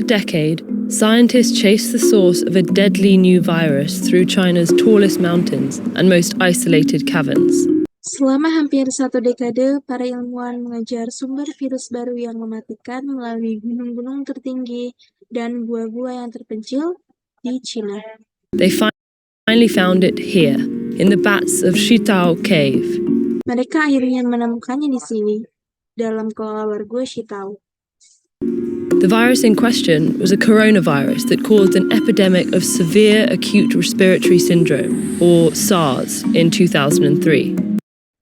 decade, scientists chased the source of a deadly new virus through China's tallest mountains and most isolated caverns. Selama hampir 1 dekade, para ilmuwan mengejar sumber virus baru yang mematikan melalui gunung-gunung tertinggi dan gua-gua yang terpencil di China. They finally found it here, in the bats of Shitao Cave. Mereka akhirnya menemukannya di sini, dalam kelelawar gua Shitao. The virus in question was a coronavirus that caused an epidemic of severe acute respiratory syndrome, or SARS, in 2003.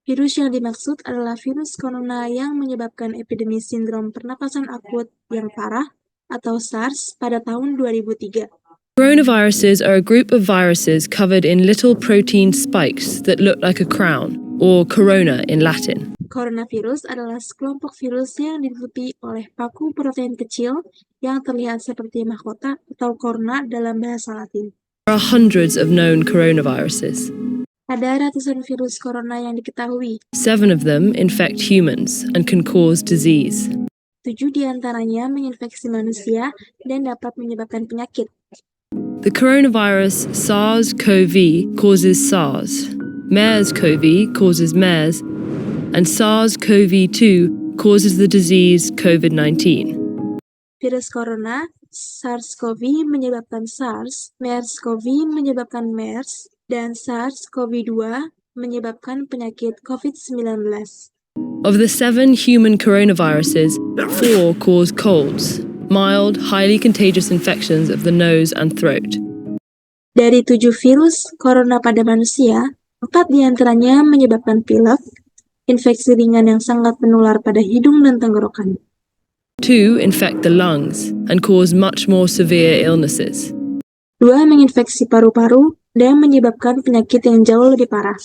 Virus yang dimaksud adalah virus corona yang menyebabkan epidemi sindrom pernapasan akut yang parah atau SARS pada tahun 2003. Coronaviruses are a group of viruses covered in little protein spikes that look like a crown, or corona in Latin. Coronavirus adalah sekelompok virus yang ditutupi oleh paku protein kecil yang terlihat seperti mahkota atau corona dalam bahasa Latin. There are hundreds of known coronaviruses. Ada ratusan virus corona yang diketahui. 7 of them infect humans and can cause disease. 7 diantaranya menginfeksi manusia dan dapat menyebabkan penyakit. The coronavirus SARS-CoV causes SARS, MERS-CoV causes MERS, and SARS-CoV-2 causes the disease COVID-19. Virus corona SARS-CoV menyebabkan SARS, MERS-CoV menyebabkan MERS, dan SARS-CoV-2 menyebabkan penyakit COVID-19. Of the 7 human coronaviruses, 4 cause colds, mild, highly contagious infections of the nose and throat. Dari 7 virus corona pada manusia, 4 diantaranya menyebabkan pilek, infeksi ringan yang sangat menular pada hidung dan tenggorokan. 2 infect the lungs and cause much more severe illnesses. 2 menginfeksi paru-paru dan menyebabkan penyakit yang jauh lebih parah.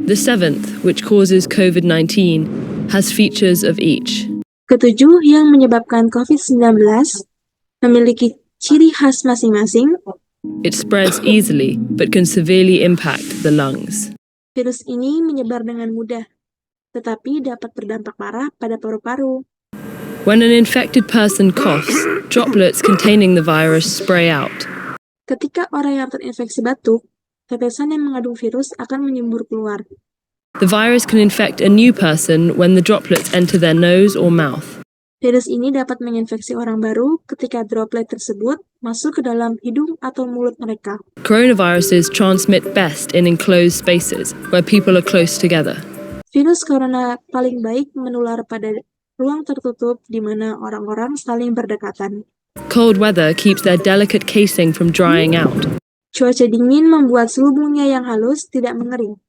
The 7th, which causes COVID-19, has features of each. Ketujuh yang menyebabkan COVID-19 memiliki ciri khas masing-masing. It spreads easily, but can severely impact the lungs. Virus ini menyebar dengan mudah, tetapi dapat berdampak parah pada paru-paru. When an infected person coughs, droplets containing the virus spray out. Ketika orang yang terinfeksi batuk, tetesan yang mengandung virus akan menyembur keluar. The virus can infect a new person when the droplets enter their nose or mouth. Virus ini dapat menginfeksi orang baru ketika droplet tersebut masuk ke dalam hidung atau mulut mereka. Coronaviruses transmit best in enclosed spaces where people are close together. Virus corona paling baik menular pada ruang tertutup di mana orang-orang saling berdekatan. Cold weather keeps their delicate casing from drying out, Cuaca dingin membuat selubungnya yang halus tidak mengering,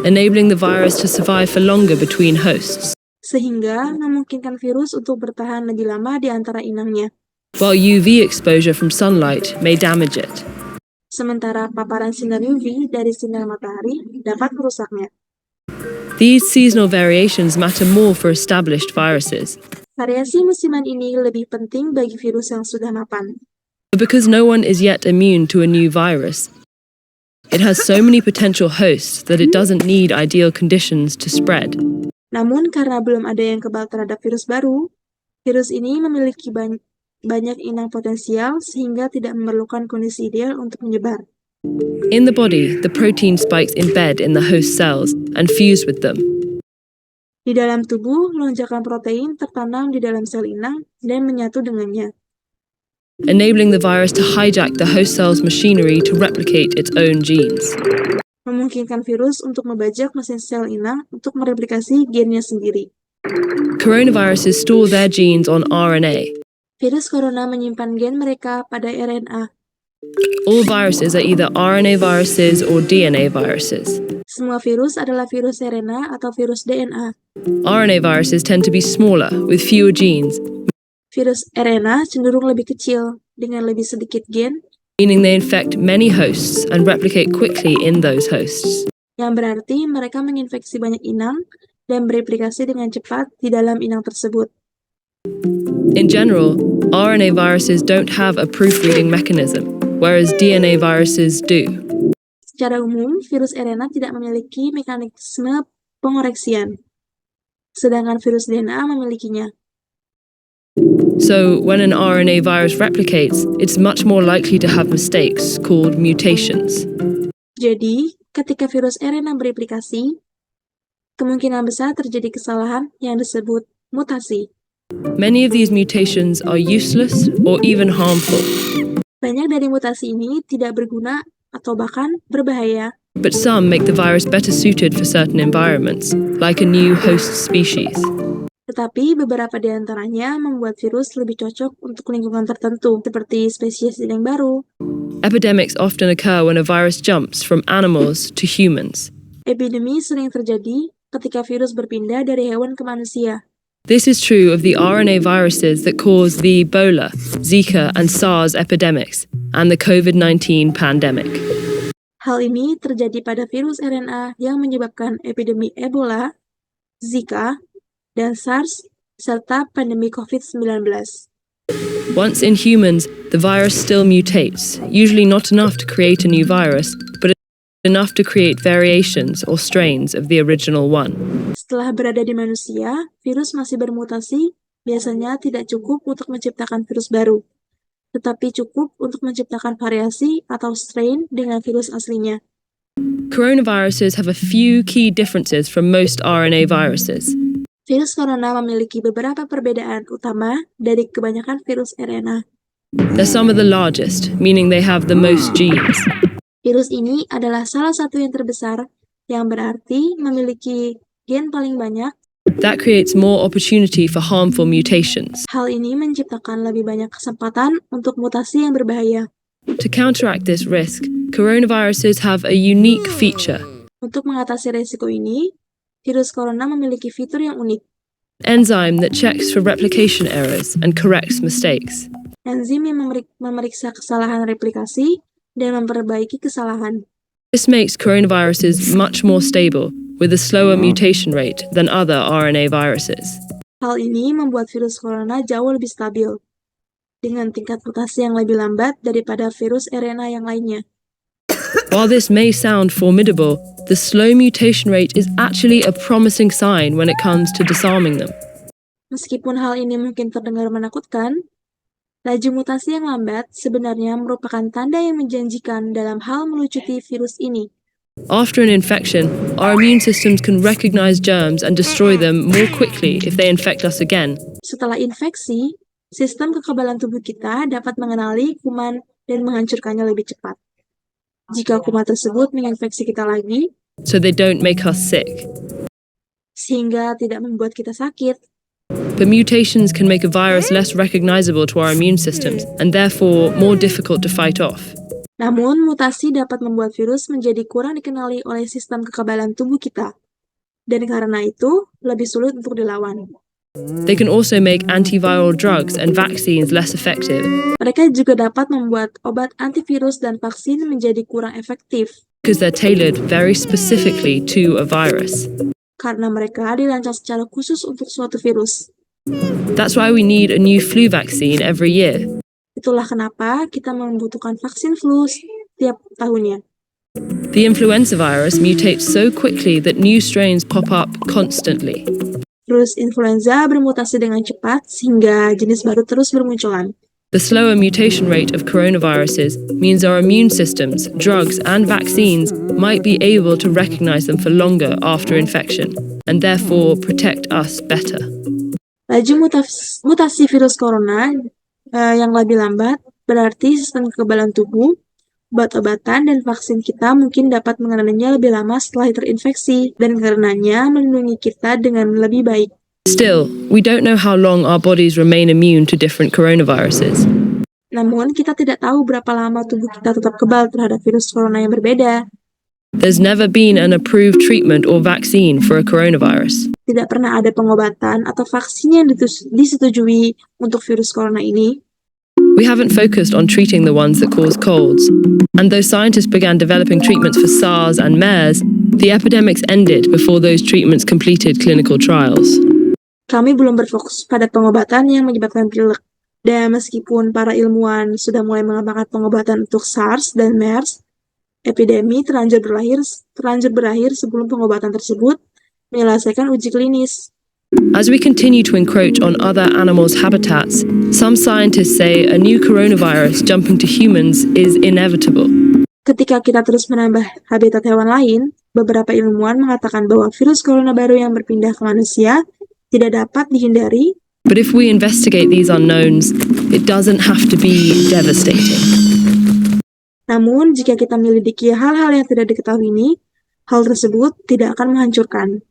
enabling the virus to survive for longer between hosts, sehingga memungkinkan virus untuk bertahan lebih lama di antara inangnya. while UV exposure from sunlight may damage it. Sementara paparan sinar UV dari sinar matahari dapat merusaknya. These seasonal variations matter more for established viruses, Variasi musiman ini lebih penting bagi virus yang sudah mapan. but because no one is yet immune to a new virus, it has so many potential hosts that it doesn't need ideal conditions to spread. Namun karena belum ada yang kebal terhadap virus baru, virus ini memiliki banyak inang potensial sehingga tidak memerlukan kondisi ideal untuk menyebar. In the body, the protein spikes embed in the host cells and fuse with them. Di dalam tubuh, lonjakan protein tertanam di dalam sel inang dan menyatu dengannya, Enabling the virus to hijack the host cell's machinery to replicate its own genes. memungkinkan virus untuk membajak mesin sel inang untuk mereplikasi gennya sendiri. Coronaviruses store their genes on RNA. Virus corona menyimpan gen mereka pada RNA. All viruses are either RNA viruses or DNA viruses. Semua virus adalah virus RNA atau virus DNA. RNA viruses tend to be smaller, with fewer genes, Virus RNA cenderung lebih kecil, dengan lebih sedikit gen, meaning they infect many hosts and replicate quickly in those hosts. yang berarti mereka menginfeksi banyak inang dan bereplikasi dengan cepat di dalam inang tersebut. In general, RNA viruses don't have a proofreading mechanism, whereas DNA viruses do. Secara umum, virus RNA tidak memiliki mekanisme pengoreksian, sedangkan virus DNA memilikinya. So, when an RNA virus replicates, it's much more likely to have mistakes called mutations. Jadi, ketika virus RNA bereplikasi, kemungkinan besar terjadi kesalahan yang disebut mutasi. Many of these mutations are useless or even harmful, Banyak dari mutasi ini tidak berguna atau bahkan berbahaya. but some make the virus better suited for certain environments, like a new host species. Tetapi beberapa di antaranya membuat virus lebih cocok untuk lingkungan tertentu, seperti spesies yang baru. Epidemics often occur when a virus jumps from animals to humans. Epidemi sering terjadi ketika virus berpindah dari hewan ke manusia. This is true of the RNA viruses that cause the Ebola, Zika, and SARS epidemics, and the COVID-19 pandemic. Hal ini terjadi pada virus RNA yang menyebabkan epidemi Ebola, Zika, dan SARS, serta pandemi COVID-19. Once in humans, the virus still mutates, usually not enough to create a new virus, but enough to create variations or strains of the original one. Setelah berada di manusia, virus masih bermutasi, biasanya tidak cukup untuk menciptakan virus baru, tetapi cukup untuk menciptakan variasi atau strain dengan virus aslinya. Coronaviruses have a few key differences from most RNA viruses. Virus corona memiliki beberapa perbedaan utama dari kebanyakan virus RNA. They're some of the largest, meaning they have the most genes. Virus ini adalah salah satu yang terbesar, yang berarti memiliki gen paling banyak. That creates more opportunity for harmful mutations. Hal ini menciptakan lebih banyak kesempatan untuk mutasi yang berbahaya. To counteract this risk, coronaviruses have a unique feature. Untuk mengatasi risiko ini, virus corona memiliki fitur yang unik. Enzyme that checks for replication errors and corrects mistakes. Enzim yang memeriksa kesalahan replikasi dan memperbaiki kesalahan. This makes coronaviruses much more stable, with a slower mutation rate than other RNA viruses. Hal ini membuat virus corona jauh lebih stabil, dengan tingkat mutasi yang lebih lambat daripada virus RNA yang lainnya. While this may sound formidable, the slow mutation rate is actually a promising sign when it comes to disarming them. Meskipun hal ini mungkin terdengar menakutkan, laju mutasi yang lambat sebenarnya merupakan tanda yang menjanjikan dalam hal melucuti virus ini. After an infection, our immune systems can recognize germs and destroy them more quickly if they infect us again. Setelah infeksi, sistem kekebalan tubuh kita dapat mengenali kuman dan menghancurkannya lebih cepat. Jika kuman tersebut menginfeksi kita lagi, So they don't make us sick. sehingga tidak membuat kita sakit. But mutations can make a virus less recognizable to our immune systems and therefore more difficult to fight off. Namun, mutasi dapat membuat virus menjadi kurang dikenali oleh sistem kekebalan tubuh kita. Dan karena itu, lebih sulit untuk dilawan. They can also make antiviral drugs and vaccines less effective Mereka juga dapat membuat obat antivirus dan vaksin menjadi kurang efektif, because they're tailored very specifically to a virus. karena mereka dirancang secara khusus untuk suatu virus. That's why we need a new flu vaccine every year. Itulah kenapa kita membutuhkan vaksin flu setiap tahunnya. The influenza virus mutates so quickly that new strains pop up constantly. Virus influenza bermutasi dengan cepat sehingga jenis baru terus bermunculan. The slower mutation rate of coronaviruses means our immune systems, drugs, and vaccines might be able to recognize them for longer after infection, and therefore protect us better. Laju mutasi virus corona yang lebih lambat berarti sistem kekebalan tubuh, obat-obatan, dan vaksin kita mungkin dapat mengenalinya lebih lama setelah terinfeksi, dan karenanya melindungi kita dengan lebih baik. Still, we don't know how long our bodies remain immune to different coronaviruses. Namun, kita tidak tahu berapa lama tubuh kita tetap kebal terhadap virus corona yang berbeda. There's never been an approved treatment or vaccine for a coronavirus. Tidak pernah ada pengobatan atau vaksin yang disetujui untuk virus corona ini. We haven't focused on treating the ones that cause colds. And though scientists began developing treatments for SARS and MERS, the epidemics ended before those treatments completed clinical trials. Kami belum berfokus pada pengobatan yang menyebabkan pilek. Dan meskipun para ilmuwan sudah mulai mengembangkan pengobatan untuk SARS dan MERS, epidemi terlanjur berakhir sebelum pengobatan tersebut menyelesaikan uji klinis. As we continue to encroach on other animals' habitats, some scientists say a new coronavirus jumping to humans is inevitable. Ketika kita terus menambah habitat hewan lain, beberapa ilmuwan mengatakan bahwa virus corona baru yang berpindah ke manusia tidak dapat dihindari. But if we investigate these unknowns, it doesn't have to be devastating. Namun, jika kita menyelidiki hal-hal yang tidak diketahui ini, hal tersebut tidak akan menghancurkan.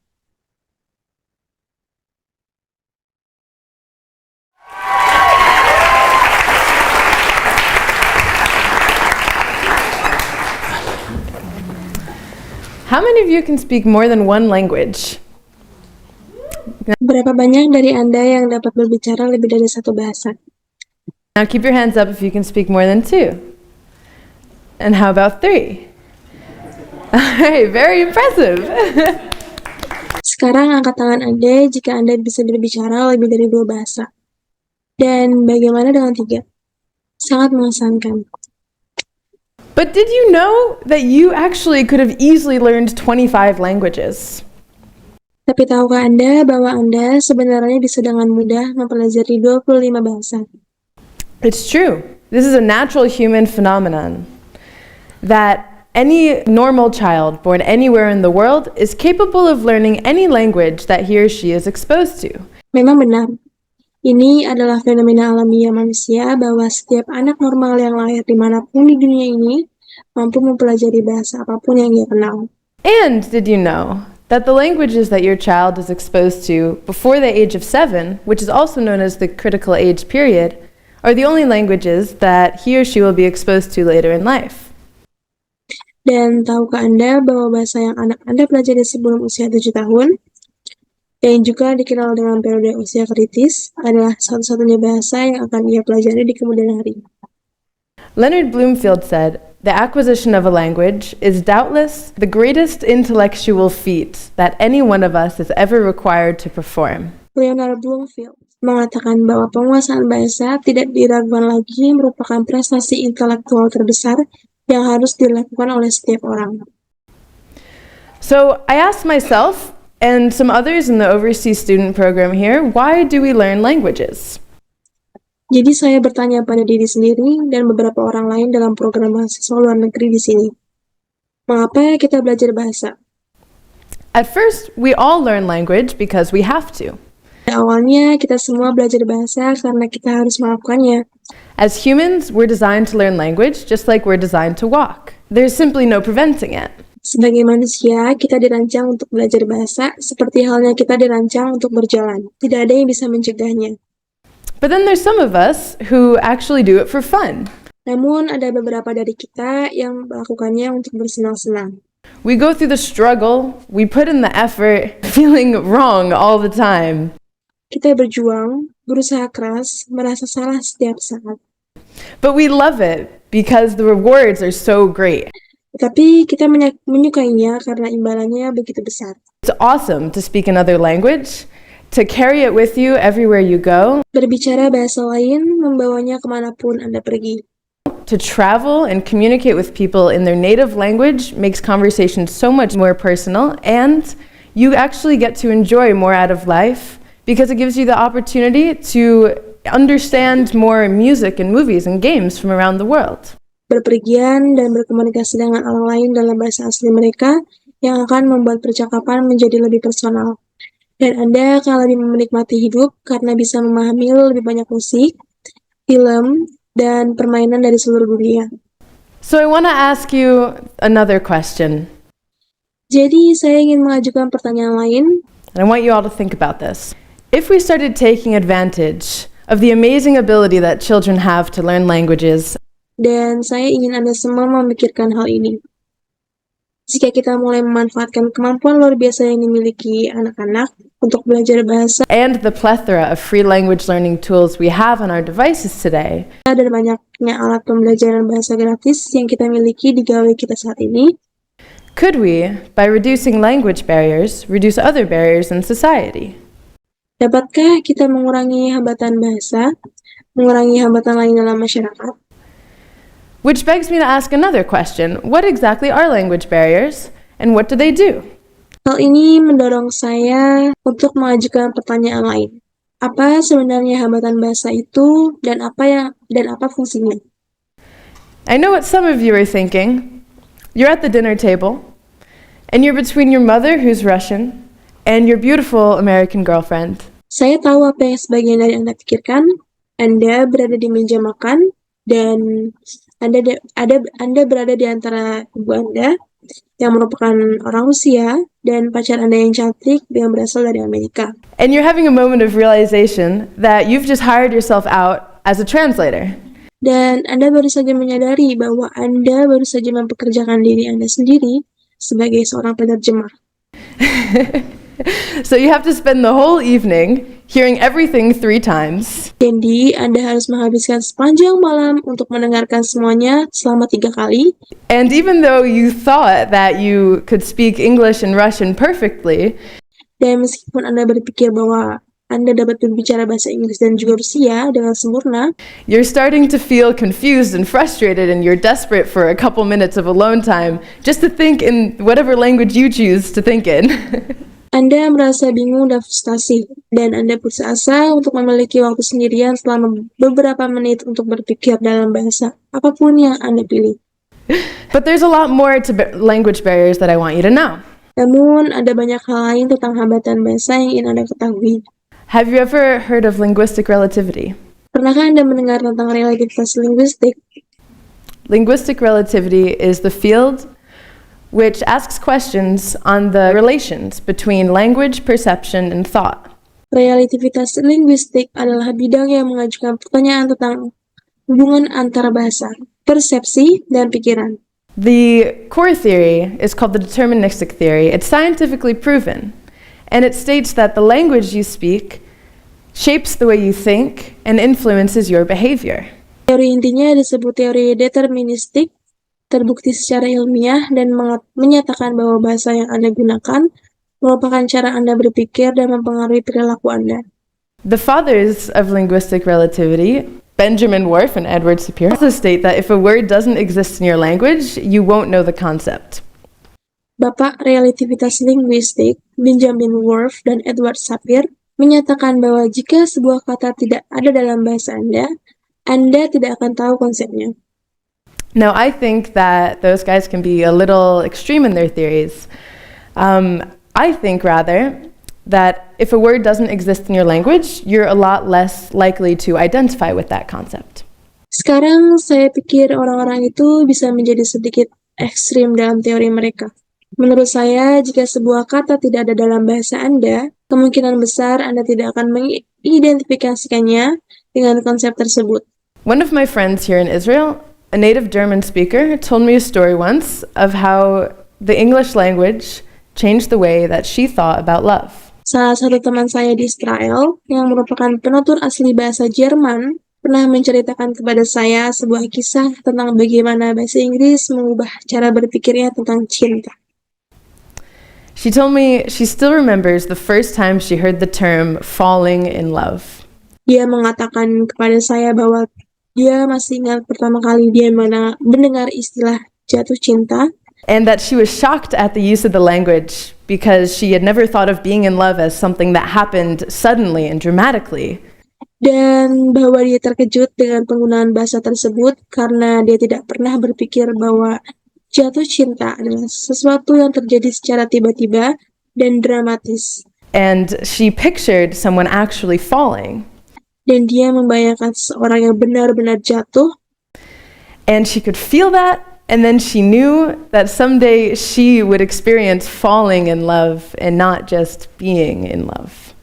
How many of you can speak more than one language? Berapa banyak dari Anda yang dapat berbicara lebih dari satu bahasa? Now keep your hands up if you can speak more than 2. And how about 3? Alright, very impressive. Sekarang angkat tangan Anda jika Anda bisa berbicara lebih dari 2 bahasa. Dan bagaimana dengan 3? Sangat mengesankan. But did you know that you actually could have easily learned 25 languages? Tapi tahukah Anda bahwa Anda sebenarnya bisa dengan mudah mempelajari 25 bahasa? It's true. This is a natural human phenomenon that any normal child born anywhere in the world is capable of learning any language that he or she is exposed to. Memang benar. Ini adalah fenomena alamiah manusia bahwa setiap anak normal yang lahir dimanapun di dunia ini mampu mempelajari bahasa apapun yang ia kenal. And did you know that the languages that your child is exposed to before the age of 7, which is also known as the critical age period, are the only languages that he or she will be exposed to later in life? Dan tahukah Anda bahwa bahasa yang anak Anda pelajari sebelum usia 7 tahun, yang juga dikenal dengan periode usia kritis, adalah satu-satunya bahasa yang akan ia pelajari di kemudian hari. Leonard Bloomfield said, "The acquisition of a language is doubtless the greatest intellectual feat that any one of us is ever required to perform." Leonard Bloomfield mengatakan bahwa penguasaan bahasa tidak diragukan lagi merupakan prestasi intelektual terbesar yang harus dilakukan oleh setiap orang. So I asked myself and some others in the overseas student program here, why do we learn languages? Jadi saya bertanya pada diri sendiri dan beberapa orang lain dalam program mahasiswa luar negeri di sini. Mengapa kita belajar bahasa? At first, we all learn language because we have to. Awalnya kita semua belajar bahasa karena kita harus melakukannya. As humans, we're designed to learn language just like we're designed to walk. There's simply no preventing it. Sebagai manusia, kita dirancang untuk belajar bahasa seperti halnya kita dirancang untuk berjalan. Tidak ada yang bisa mencegahnya. But then there's some of us who actually do it for fun. Namun ada beberapa dari kita yang melakukannya untuk bersenang-senang. We go through the struggle, we put in the effort, feeling wrong all the time. Kita berjuang, berusaha keras, merasa salah setiap saat. But we love it because the rewards are so great. Tetapi kita menyukainya karena imbalannya begitu besar. It's awesome to speak another language, to carry it with you everywhere you go. Berbicara bahasa lain membawanya kemanapun Anda pergi. To travel and communicate with people in their native language makes conversations so much more personal, and you actually get to enjoy more out of life because it gives you the opportunity to understand more music and movies and games from around the world. Berpergian dan berkomunikasi dengan orang lain dalam bahasa asli mereka yang akan membuat percakapan menjadi lebih personal. Dan Anda akan lebih menikmati hidup karena bisa memahami lebih banyak musik, film, dan permainan dari seluruh dunia. So I want to ask you another question. Jadi saya ingin mengajukan pertanyaan lain. And I want you all to think about this. If we started taking advantage of the amazing ability that children have to learn languages, Dan saya ingin Anda semua memikirkan hal ini. Jika kita mulai memanfaatkan kemampuan luar biasa yang dimiliki anak-anak untuk belajar bahasa and the plethora of free language learning tools we have on our devices today, dan banyaknya alat pembelajaran bahasa gratis yang kita miliki di gawe kita saat ini, could we, by reducing language barriers, reduce other barriers in society? dapatkah kita mengurangi hambatan bahasa, mengurangi hambatan lain dalam masyarakat? Which begs me to ask another question. What exactly are language barriers, and what do they do? Hal ini mendorong saya untuk mengajukan pertanyaan lain. Apa sebenarnya hambatan bahasa itu dan apa fungsinya? I know what some of you are thinking. You're at the dinner table, and you're between your mother, who's Russian, and your beautiful American girlfriend. Saya tahu apa yang sebagian dari Anda pikirkan. Anda berada di meja makan dan Anda berada di antara ibu Anda yang merupakan orang Rusia dan pacar Anda yang cantik yang berasal dari Amerika. And you're having a moment of realization that you've just hired yourself out as a translator. Dan Anda baru saja menyadari bahwa Anda baru saja mempekerjakan diri Anda sendiri sebagai seorang penerjemah. So you have to spend the whole evening hearing everything 3 times. Jadi, Anda harus menghabiskan sepanjang malam untuk mendengarkan semuanya selama 3 kali. And even though you thought that you could speak English and Russian perfectly, Dan meskipun Anda berpikir bahwa Anda dapat berbicara bahasa Inggris dan juga Rusia dengan sempurna, you're starting to feel confused and frustrated, and you're desperate for a couple minutes of alone time just to think in whatever language you choose to think in. Anda merasa bingung dan frustasi, dan Anda putus asa untuk memiliki waktu sendirian selama beberapa menit untuk berpikir dalam bahasa apapun yang Anda pilih. But there's a lot more to language barriers that I want you to know. Namun, ada banyak hal lain tentang hambatan bahasa yang ingin Anda ketahui. Have you ever heard of linguistic relativity? Pernahkah Anda mendengar tentang relativitas linguistik? Linguistic relativity is the field which asks questions on the relations between language, perception, and thought. Relativitas linguistik adalah bidang yang mengajukan pertanyaan tentang hubungan antara bahasa, persepsi, dan pikiran. The core theory is called the deterministic theory. It's scientifically proven, and it states that the language you speak shapes the way you think and influences your behavior. Teori intinya disebut teori deterministik, terbukti secara ilmiah dan menyatakan bahwa bahasa yang Anda gunakan merupakan cara Anda berpikir dan mempengaruhi perilaku Anda. The fathers of linguistic relativity, Benjamin Whorf and Edward Sapir, also state that if a word doesn't exist in your language, you won't know the concept. Bapak relativitas linguistik, Benjamin Whorf dan Edward Sapir, menyatakan bahwa jika sebuah kata tidak ada dalam bahasa Anda tidak akan tahu konsepnya. Now, I think that those guys can be a little extreme in their theories. I think, rather, that if a word doesn't exist in your language, you're a lot less likely to identify with that concept. Sekarang saya pikir orang-orang itu bisa menjadi sedikit ekstrim dalam teori mereka. Menurut saya, jika sebuah kata tidak ada dalam bahasa Anda, kemungkinan besar Anda tidak akan mengidentifikasikannya dengan konsep tersebut. One of my friends here in Israel, a native German speaker, told me a story once of how the English language changed the way that she thought about love. Salah satu teman saya di Israel, yang merupakan penutur asli bahasa Jerman, pernah menceritakan kepada saya sebuah kisah tentang bagaimana bahasa Inggris mengubah cara berpikirnya tentang cinta. She told me she still remembers the first time she heard the term falling in love. Dia mengatakan kepada saya bahwa dia masih ingat pertama kali dia mendengar istilah jatuh cinta. And that she was shocked at the use of the language because she had never thought of being in love as something that happened suddenly and dramatically. Dan bahwa dia terkejut dengan penggunaan bahasa tersebut karena dia tidak pernah berpikir bahwa jatuh cinta adalah sesuatu yang terjadi secara tiba-tiba dan dramatis. And she pictured someone actually falling. Dan dia membayangkan seorang yang benar-benar jatuh. And she could feel that. And then she knew that someday she would experience falling in love and not just being in love.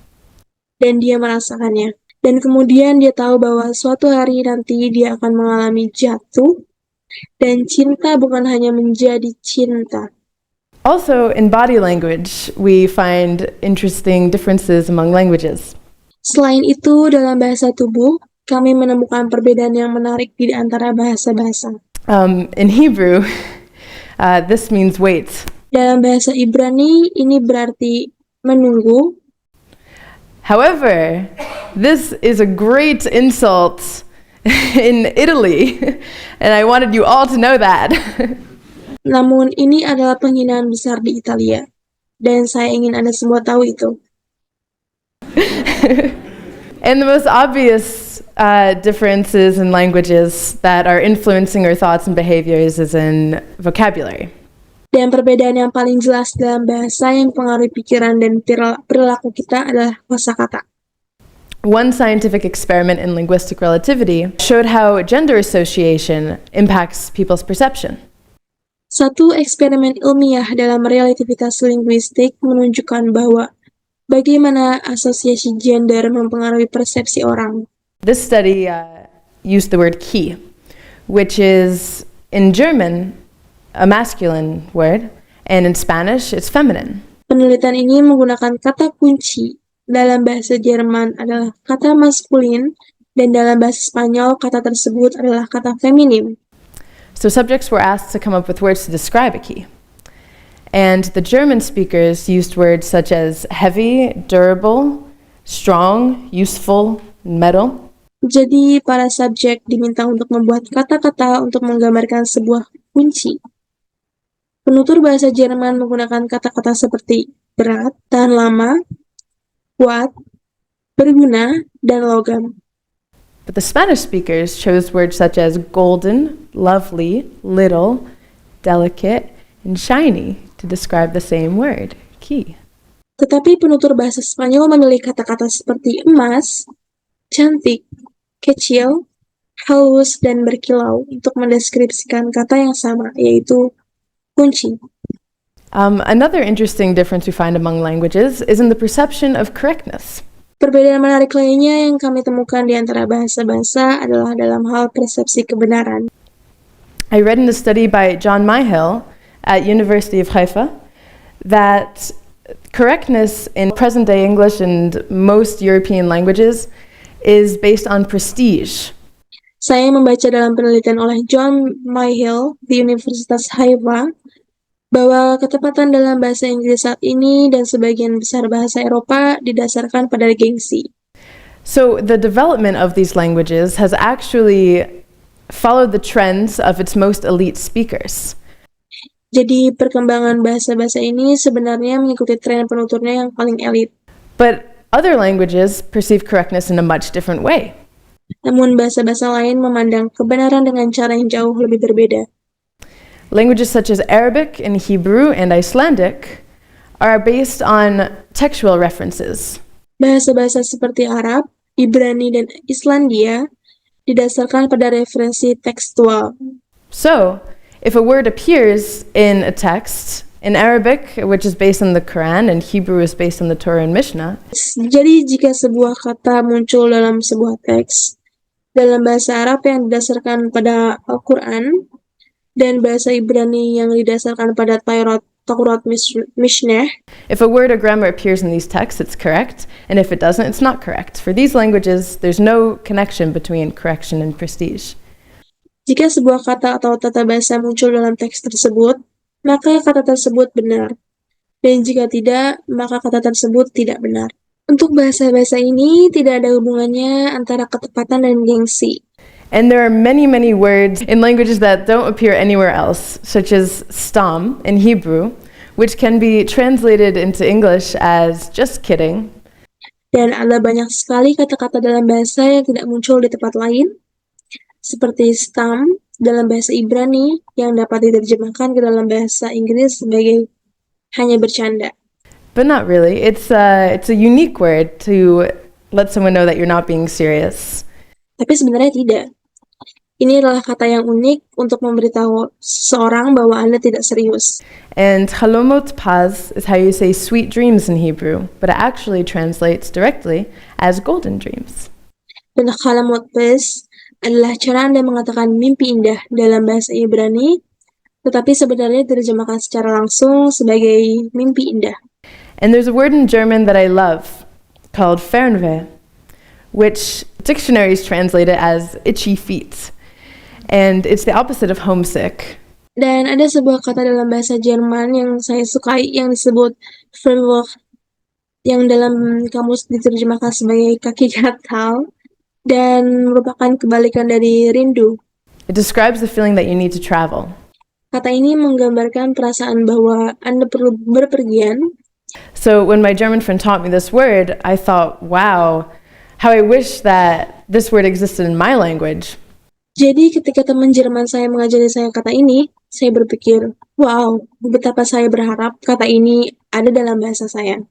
Dan dia merasakannya. Dan kemudian dia tahu bahwa suatu hari nanti dia akan mengalami jatuh. Dan cinta bukan hanya menjadi cinta. Also, in body language, we find interesting differences among languages. Selain itu, dalam bahasa tubuh, kami menemukan perbedaan yang menarik di antara bahasa-bahasa. In Hebrew, this means wait. Dalam bahasa Ibrani, ini berarti menunggu. However, this is a great insult in Italy, and I wanted you all to know that. Namun, ini adalah penghinaan besar di Italia. dan saya ingin Anda semua tahu itu. And the most obvious differences in languages that are influencing our thoughts and behaviors is in vocabulary. Dan perbedaan yang paling jelas dalam bahasa yang mempengaruhi pikiran dan perilaku kita adalah kosakata. One scientific experiment in linguistic relativity showed how gender association impacts people's perception. Satu eksperimen ilmiah dalam relativitas linguistik menunjukkan bahwa bagaimana asosiasi gender mempengaruhi persepsi orang. This study used the word key, which is in German a masculine word, and in Spanish it's feminine. Penelitian ini menggunakan kata kunci. Dalam bahasa Jerman adalah kata maskulin, dan dalam bahasa Spanyol kata tersebut adalah kata feminim. So subjects were asked to come up with words to describe a key. And the German speakers used words such as heavy, durable, strong, useful, metal. Jadi para subjek diminta untuk membuat kata-kata untuk menggambarkan sebuah kunci. Penutur bahasa Jerman menggunakan kata-kata seperti berat, tahan lama, kuat, berguna, dan logam. But the Spanish speakers chose words such as golden, lovely, little, delicate, and shiny to describe the same word, key. Tetapi penutur bahasa Spanyol memilih kata-kata seperti emas, cantik, kecil, halus, dan berkilau untuk mendeskripsikan kata yang sama, yaitu kunci. Another interesting difference we find among languages is in the perception of correctness. Perbedaan menarik lainnya yang kami temukan di antara bahasa-bahasa adalah dalam hal persepsi kebenaran. I read in a study by John Myhill at University of Haifa that correctness in present-day English and most European languages is based on prestige. Saya membaca dalam penelitian oleh John Myhill di Universitas Haifa bahwa ketepatan dalam bahasa Inggris saat ini dan sebagian besar bahasa Eropa didasarkan pada gengsi. So the development of these languages has actually followed the trends of its most elite speakers. Jadi perkembangan bahasa-bahasa ini sebenarnya mengikuti tren penuturnya yang paling elit. But other languages perceive correctness in a much different way. Namun bahasa-bahasa lain memandang kebenaran dengan cara yang jauh lebih berbeda. Languages such as Arabic and Hebrew and Icelandic are based on textual references. Bahasa-bahasa seperti Arab, Ibrani, dan Islandia didasarkan pada referensi tekstual. So, if a word appears in a text, in Arabic, which is based on the Quran, and Hebrew is based on the Torah and Mishnah, Jadi jika sebuah kata muncul dalam sebuah teks, dalam bahasa Arab yang didasarkan pada Al-Quran, dan bahasa Ibrani yang didasarkan pada Taurat Mishnah, if a word or grammar appears in these texts, it's correct, and if it doesn't, it's not correct. For these languages, there's no connection between correction and prestige. jika sebuah kata atau tata bahasa muncul dalam teks tersebut, maka kata tersebut benar. Dan jika tidak, maka kata tersebut tidak benar. Untuk bahasa-bahasa ini, tidak ada hubungannya antara ketepatan dan gengsi. And there are many, many words in languages that don't appear anywhere else, such as stam in Hebrew, which can be translated into English as just kidding. Dan ada banyak sekali kata-kata dalam bahasa yang tidak muncul di tempat lain, seperti stam dalam bahasa Ibrani yang dapat diterjemahkan ke dalam bahasa Inggris sebagai hanya bercanda. But not really. It's a unique word to let someone know that you're not being serious. Tapi sebenarnya tidak. Ini adalah kata yang unik untuk memberitahu seseorang bahwa Anda tidak serius. And halomot paz is how you say sweet dreams in Hebrew, but it actually translates directly as golden dreams. Dan halamot pes adalah cara Anda mengatakan mimpi indah dalam bahasa Ibrani, tetapi sebenarnya diterjemahkan secara langsung sebagai mimpi indah. And there's a word in German that I love called Fernweh, which dictionaries translate it as itchy feet. And it's the opposite of homesick. Dan ada sebuah kata dalam bahasa Jerman yang saya sukai yang disebut Fernweh, yang dalam kamus diterjemahkan sebagai kaki gatal dan merupakan kebalikan dari rindu. It describes the feeling that you need to travel. Kata ini menggambarkan perasaan bahwa Anda perlu berpergian So when my German friend taught me this word, I thought, wow, how I wish that this word existed in my language. Jadi ketika teman Jerman saya mengajari saya kata ini, saya berpikir, wow, betapa saya berharap kata ini ada dalam bahasa saya.